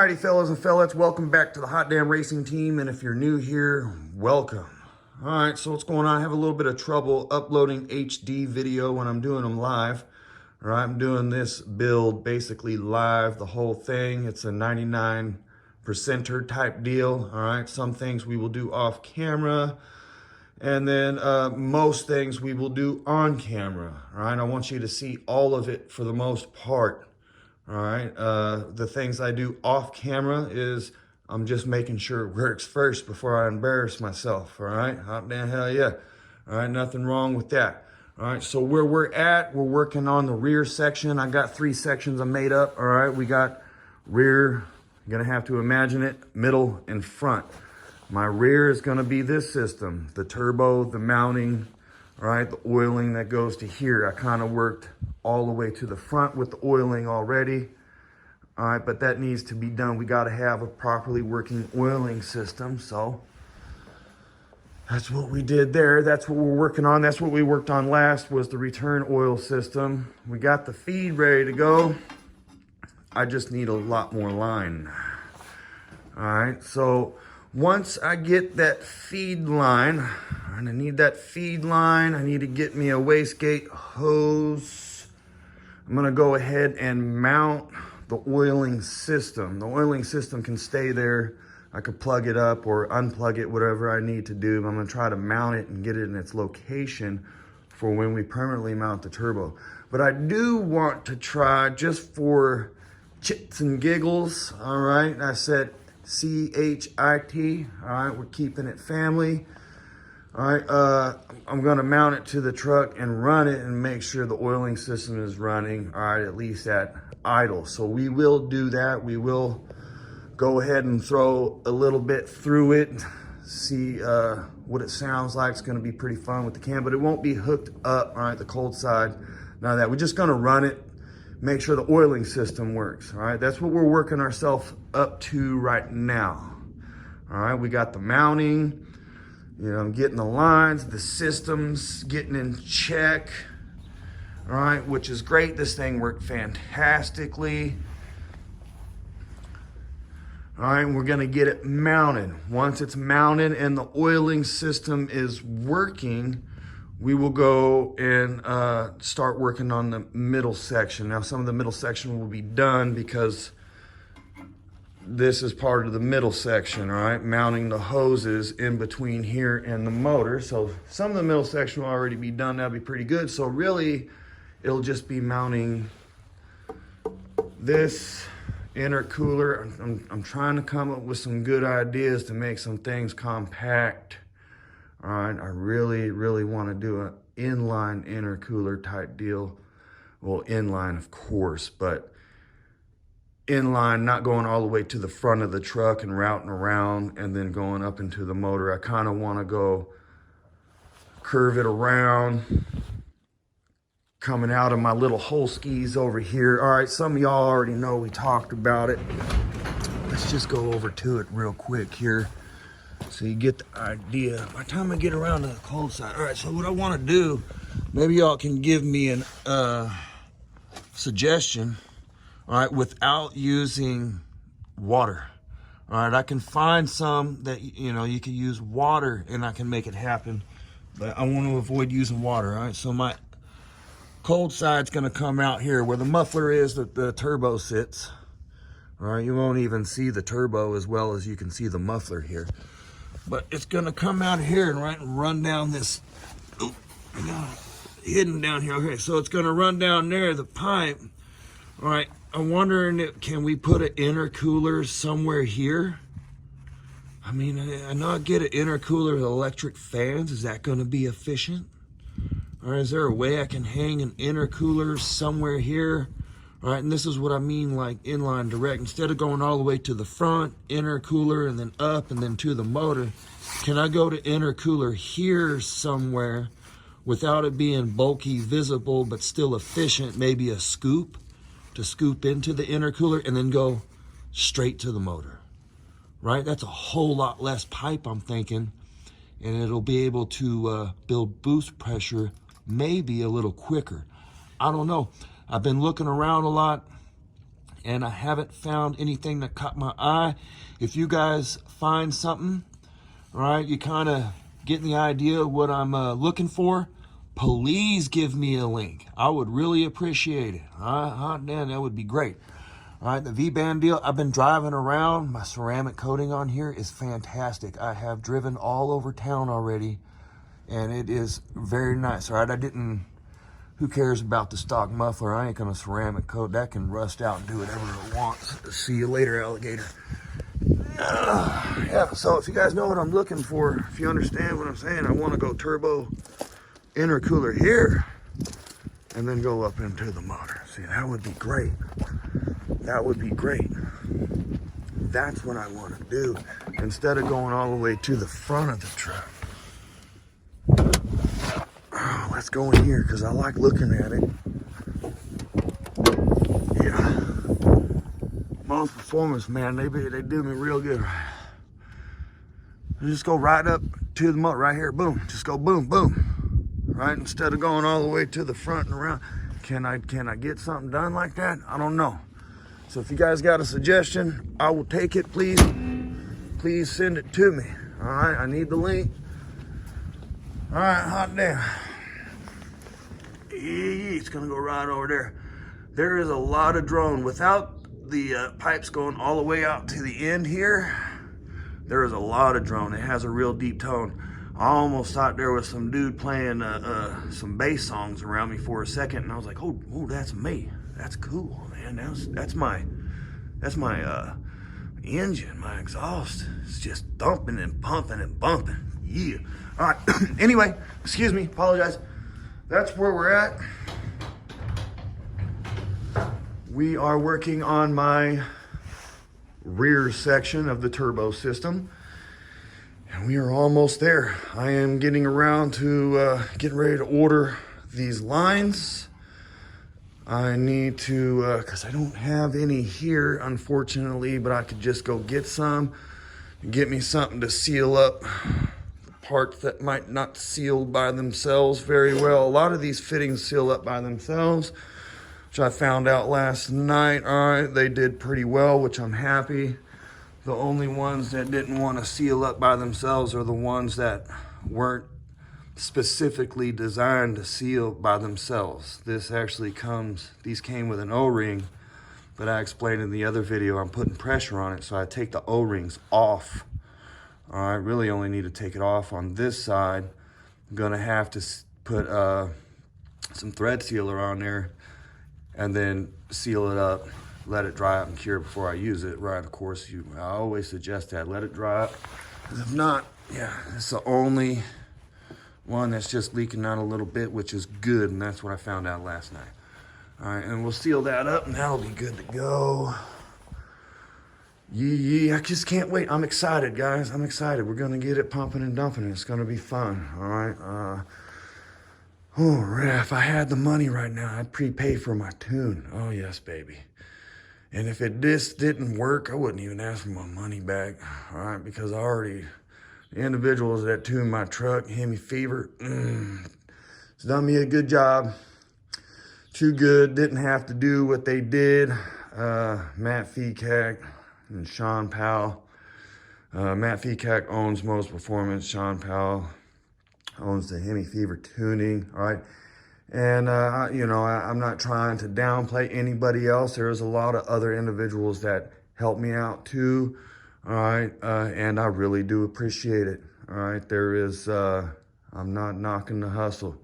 Alrighty, fellas and fellas, welcome back to the Hot Damn Racing Team. And if you're new here, welcome. Alright, so what's going on? I have a little bit of trouble uploading HD video when I'm doing them live. Alright, I'm doing this build basically live, the whole thing. It's a 99%er type deal. Alright, some things we will do off camera. And then most things we will do on camera. Alright, I want you to see all of it for the most part. All right, the things I do off camera is I'm just making sure it works first before I embarrass myself. All right, hot damn hell yeah. All right, nothing wrong with that. All right, so where we're at, we're working on the rear section. I got 3 sections I made up. All right, we got rear, you're gonna have to imagine it, middle and front. My rear is gonna be this system, the turbo, the mounting, all right, the oiling that goes to here. I kind of worked all the way to the front with the oiling already. All right, but that needs to be done. We got to have a properly working oiling system. So that's what we did there. That's what we're working on. That's what we worked on last, was the return oil system. We got the feed ready to go. I just need a lot more line. All right, so once I get that feed line, and I need that feed line, I need to get me a wastegate hose. I'm gonna go ahead and mount the oiling system. The oiling system can stay there. I could plug it up or unplug it, whatever I need to do. But I'm gonna try to mount it and get it in its location for when we permanently mount the turbo. But I do want to try, just for chits and giggles, all right? I said C-H-I-T, all right? We're keeping it family. All right, I'm gonna mount it to the truck and run it and make sure the oiling system is running, all right, at least at idle. So we will do that. We will go ahead and throw a little bit through it, see what it sounds like. It's gonna be pretty fun with the cam, but it won't be hooked up, all right, the cold side, none of that. We're just gonna run it, make sure the oiling system works, all right? That's what we're working ourselves up to right now, all right? We got the mounting, you know, I'm getting the lines, the systems getting in check, all right, which is great. This thing worked fantastically. All right, we're gonna get it mounted. Once it's mounted and the oiling system is working, we will go and start working on the middle section. Now, some of the middle section will be done because this is part of the middle section, all right? Mounting the hoses in between here and the motor. So some of the middle section will already be done. That'll be pretty good. So really, it'll just be mounting this intercooler. I'm trying to come up with some good ideas to make some things compact. All right, I really, really want to do an inline intercooler type deal. Well, inline, of course, but inline, not going all the way to the front of the truck and routing around and then going up into the motor. I kind of want to go curve it around, coming out of my little hole skis over here. All right, some of y'all already know we talked about it. Let's just go over to it real quick here so you get the idea. By the time I get around to the cold side. All right, so what I want to do, maybe y'all can give me an suggestion, all right, without using water. All right, I can find some that, you know, you can use water and I can make it happen, but I want to avoid using water. All right, so my cold side's gonna come out here where the muffler is that the turbo sits. All right, you won't even see the turbo as well as you can see the muffler here, but it's gonna come out here and run down this, oh, I got it hidden down here. Okay, so it's gonna run down there, the pipe. All right, I'm wondering if, can we put an intercooler somewhere here? I mean, I know I get an intercooler with electric fans. Is that going to be efficient? Or is there a way I can hang an intercooler somewhere here? All right, and this is what I mean, like inline direct. Instead of going all the way to the front, intercooler, and then up, and then to the motor, can I go to intercooler here somewhere without it being bulky, visible, but still efficient? Maybe a scoop to scoop into the intercooler and then go straight to the motor, right? That's a whole lot less pipe, I'm thinking, and it'll be able to build boost pressure maybe a little quicker. I don't know. I've been looking around a lot, and I haven't found anything that caught my eye. If you guys find something, right, you kind of getting the idea of what I'm looking for, please give me a link. I would really appreciate it. Hot damn, that would be great. All right, the V-band deal, I've been driving around. My ceramic coating on here is fantastic. I have driven all over town already, and it is very nice. All right, who cares about the stock muffler? I ain't gonna ceramic coat. That can rust out and do whatever it wants. See you later, alligator. Yeah, so if you guys know what I'm looking for, if you understand what I'm saying, I want to go turbo intercooler here and then go up into the motor. See, that would be great. That would be great. That's what I want to do instead of going all the way to the front of the truck. Oh, let's go in here because I like looking at it. Yeah. Most Performance, man, they do me real good. You just go right up to the motor right here, boom. Just go boom, boom. Right, instead of going all the way to the front and around. Can I get something done like that? I don't know. So if you guys got a suggestion, I will take it, please. Please send it to me. All right, I need the link. All right, hot damn. It's gonna go right over there. There is a lot of drone. Without the pipes going all the way out to the end here, there is a lot of drone. It has a real deep tone. I almost thought there was some dude playing some bass songs around me for a second, and I was like, oh, that's me. That's cool, man. That's my engine, my exhaust. It's just thumping and pumping and bumping. Yeah. All right. Anyway, excuse me. Apologize. That's where we're at. We are working on my rear section of the turbo system, and we are almost there. I am getting around to getting ready to order these lines. I need to, because I don't have any here, unfortunately, but I could just go get some and get me something to seal up the parts that might not seal by themselves very well. A lot of these fittings seal up by themselves, which I found out last night. All right, they did pretty well, which I'm happy. The only ones that didn't want to seal up by themselves are the ones that weren't specifically designed to seal by themselves. These came with an O-ring, but I explained in the other video I'm putting pressure on it, so I take the O-rings off. I really only need to take it off on this side. I'm gonna have to put some thread sealer on there and then seal it up, let it dry out and cure before I use it. Right, of course, I always suggest that, let it dry up. If not, yeah, it's the only one that's just leaking out a little bit, which is good, and that's what I found out last night. All right, and we'll seal that up, and that'll be good to go. Yeah, I just can't wait. I'm excited, guys. I'm excited. We're gonna get it pumping and dumping. It's gonna be fun. All right. If I had the money right now, I'd prepay for my tune. Oh yes, baby. And if this didn't work, I wouldn't even ask for my money back. All right, because the individuals that tuned my truck, Hemi Fever, it's done me a good job. Too good, didn't have to do what they did. Matt Fecack and Sean Powell. Matt Fecack owns Most Performance. Sean Powell owns the Hemi Fever tuning, all right? And, I'm not trying to downplay anybody else. There's a lot of other individuals that help me out too. All right, and I really do appreciate it. All right, I'm not knocking the hustle.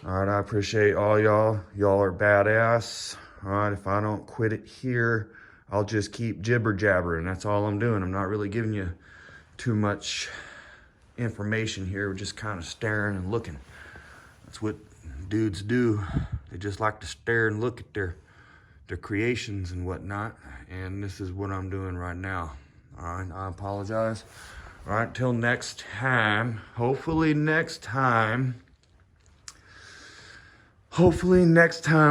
All right, I appreciate all y'all. Y'all are badass. All right, if I don't quit it here, I'll just keep jibber jabbering. That's all I'm doing. I'm not really giving you too much information here. We're just kind of staring and looking. That's what dudes do. They just like to stare and look at their creations and whatnot. And this is what I'm doing right now. All right, I apologize. All right, till next time. Hopefully next time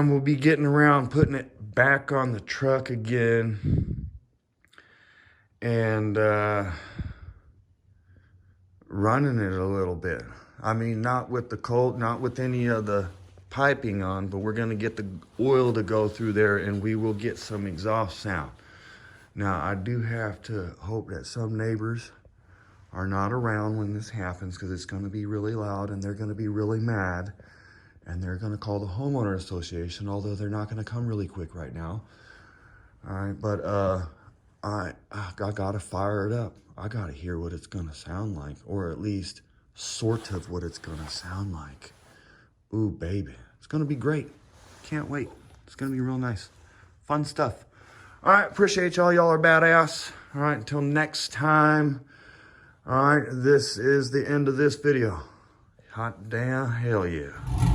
we'll be getting around putting it back on the truck again and running it a little bit. I mean, not with the cold, not with any of the piping on, but we're gonna get the oil to go through there and we will get some exhaust sound. Now, I do have to hope that some neighbors are not around when this happens, because it's gonna be really loud and they're gonna be really mad and they're gonna call the homeowner association, although they're not gonna come really quick right now. All right, but I gotta fire it up. I gotta hear what it's gonna sound like, or at least sort of what it's gonna sound like. Ooh, baby, it's gonna be great. Can't wait. It's gonna be real nice. Fun stuff. All right, appreciate y'all. Y'all are badass. All right, until next time. All right, this is the end of this video. Hot damn, hell yeah.